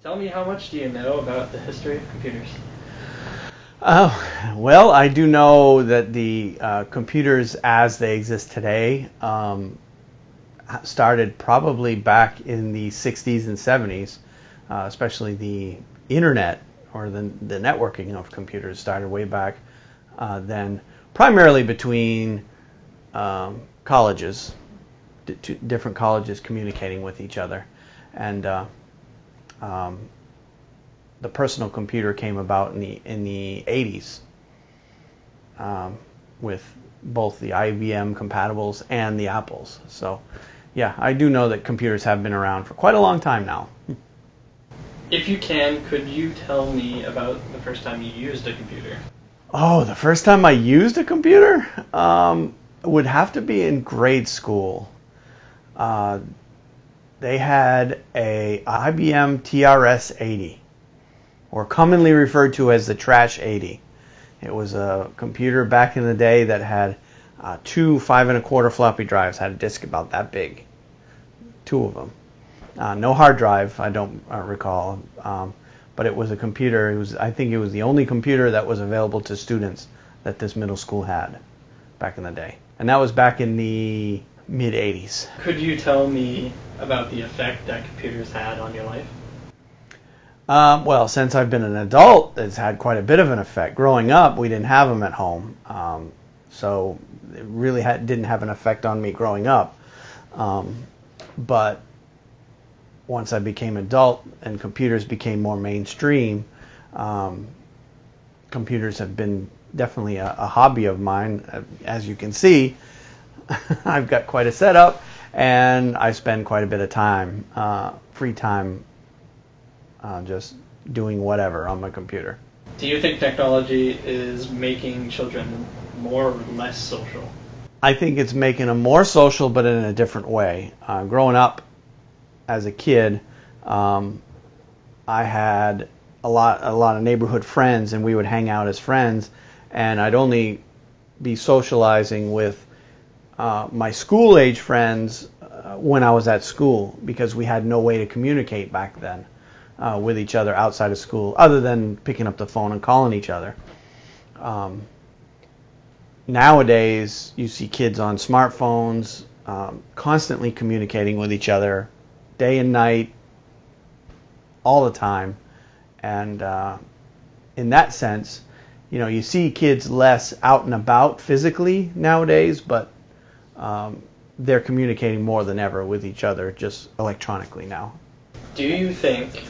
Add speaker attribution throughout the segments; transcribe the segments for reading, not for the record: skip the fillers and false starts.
Speaker 1: Tell me, how much do you know about the history of computers?
Speaker 2: Well, I do know that the computers as they exist today started probably back in the 60s and 70s, especially the internet or the networking of computers started way back then, primarily between colleges, different colleges communicating with each other. And the personal computer came about in the 80s with both the IBM compatibles and the Apples. So, yeah, I do know that computers have been around for quite a long time now.
Speaker 1: If you can, could you tell me about the first time you used a computer?
Speaker 2: Oh, the first time I used a computer would have to be in grade school. They had a IBM TRS-80, or commonly referred to as the Trash 80. It was a computer back in the day that had two 5 1/4 floppy drives, had a disk about that big, two of them. No hard drive, I don't recall, but it was a computer. I think it was the only computer that was available to students that this middle school had back in the day. And that was back in the mid-80s.
Speaker 1: Could you tell me about the effect that computers had on your life?
Speaker 2: Well, since I've been an adult, it's had quite a bit of an effect. Growing up, we didn't have them at home, so it really didn't have an effect on me growing up. But once I became adult and computers became more mainstream, computers have been definitely a hobby of mine. As you can see, I've got quite a setup, and I spend quite a bit of time, free time, just doing whatever on my computer.
Speaker 1: Do you think technology is making children more or less social?
Speaker 2: I think it's making them more social, but in a different way. Growing up as a kid, I had a lot of neighborhood friends, and we would hang out as friends, and I'd only be socializing with my school-age friends when I was at school, because we had no way to communicate back then with each other outside of school, other than picking up the phone and calling each other. Nowadays, you see kids on smartphones constantly communicating with each other, day and night, all the time. And in that sense, you see kids less out and about physically nowadays, but they're communicating more than ever with each other, just electronically now.
Speaker 1: Do you think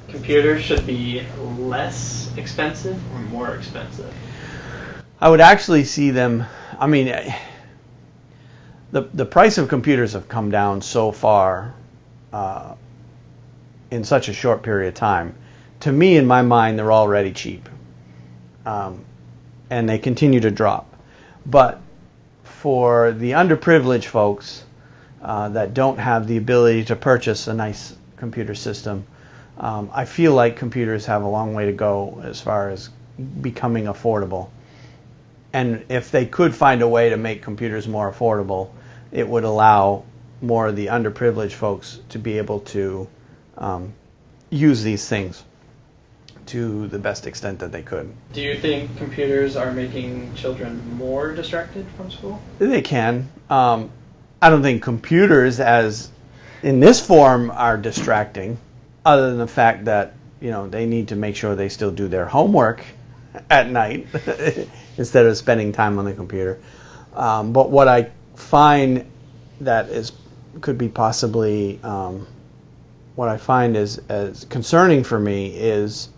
Speaker 1: computers should be less expensive or more expensive?
Speaker 2: I would actually see them, the price of computers have come down so far in such a short period of time. To me, in my mind, they're already cheap. And they continue to drop. But for the underprivileged folks that don't have the ability to purchase a nice computer system, I feel like computers have a long way to go as far as becoming affordable. And if they could find a way to make computers more affordable, it would allow more of the underprivileged folks to be able to use these things to the best extent that they could.
Speaker 1: Do you think computers are making children more distracted from school?
Speaker 2: They can. I don't think computers as in this form are distracting, other than the fact that they need to make sure they still do their homework at night instead of spending time on the computer. But what I find that could be possibly what I find is as concerning for me is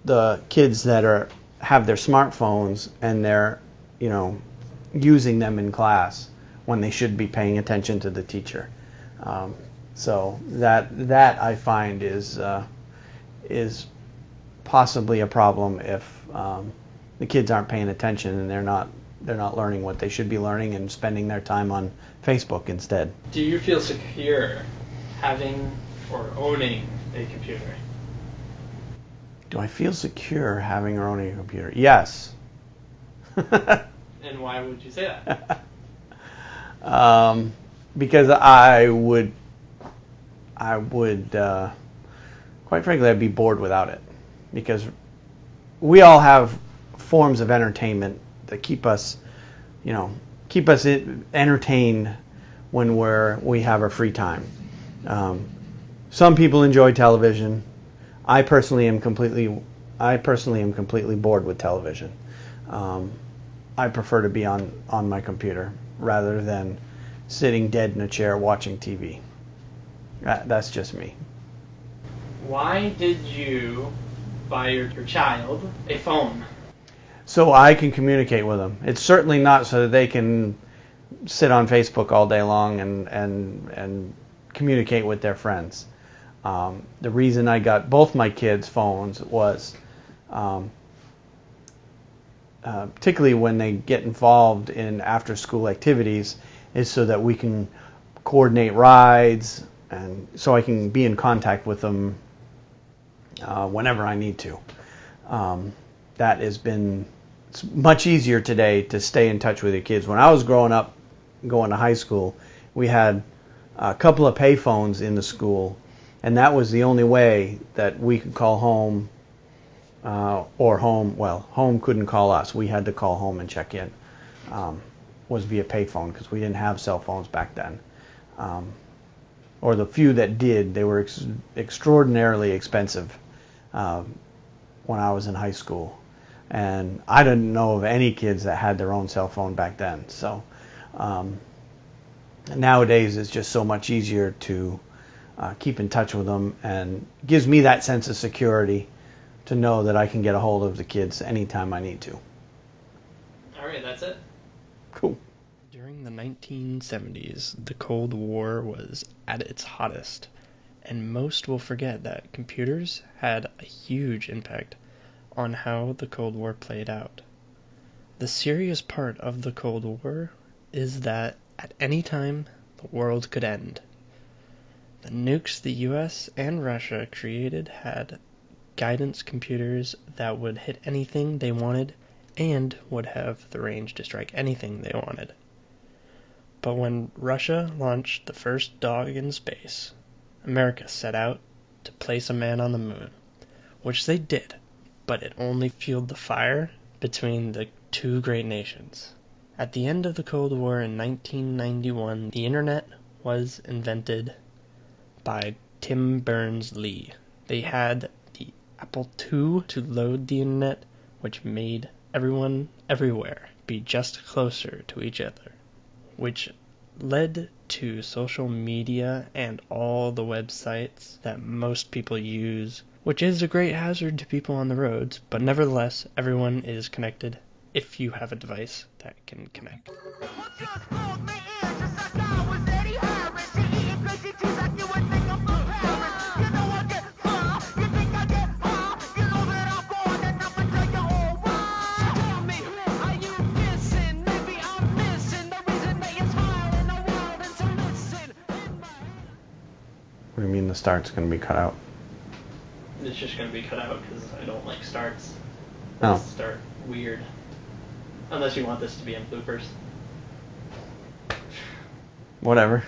Speaker 2: the kids that have their smartphones and they're using them in class when they should be paying attention to the teacher. So that I find is possibly a problem if the kids aren't paying attention and they're not learning what they should be learning and spending their time on Facebook instead.
Speaker 1: Do you feel secure having or owning a computer?
Speaker 2: Do I feel secure having or owning a computer? Yes.
Speaker 1: And why would you say that?
Speaker 2: Because I would quite frankly, I'd be bored without it, because we all have forms of entertainment that keep us entertained when we have our free time. Some people enjoy television. I personally am completely bored with television. I prefer to be on my computer rather than sitting dead in a chair watching TV. That's just me.
Speaker 1: Why did you buy your child a phone?
Speaker 2: So I can communicate with them. It's certainly not so that they can sit on Facebook all day long and communicate with their friends. The reason I got both my kids' phones was, particularly when they get involved in after-school activities, is so that we can coordinate rides, and so I can be in contact with them whenever I need to. That has been much easier today to stay in touch with your kids. When I was growing up, going to high school, we had a couple of pay phones in the school, and that was the only way that we could call home, home couldn't call us. We had to call home and check in, was via pay phone, because we didn't have cell phones back then. Or the few that did, they were extraordinarily expensive when I was in high school. And I didn't know of any kids that had their own cell phone back then. So nowadays it's just so much easier to keep in touch with them, and gives me that sense of security to know that I can get a hold of the kids anytime I need to.
Speaker 1: All right, that's it.
Speaker 2: Cool.
Speaker 3: During the 1970s, the Cold War was at its hottest, and most will forget that computers had a huge impact on how the Cold War played out. The serious part of the Cold War is that at any time the world could end. The nukes the US and Russia created had guidance computers that would hit anything they wanted and would have the range to strike anything they wanted. But when Russia launched the first dog in space, America set out to place a man on the moon, which they did, but it only fueled the fire between the two great nations. At the end of the Cold War in 1991, the internet was invented by Tim Berners-Lee. They had the Apple II to load the internet, which made everyone everywhere be just closer to each other, which led to social media and all the websites that most people use, which is a great hazard to people on the roads, but nevertheless, everyone is connected if you have a device that can connect.
Speaker 2: What do you mean the start's going to be cut out?
Speaker 1: It's just going to be cut out because I don't like starts.
Speaker 2: Oh.
Speaker 1: They start weird. Unless you want this to be in bloopers.
Speaker 2: Whatever.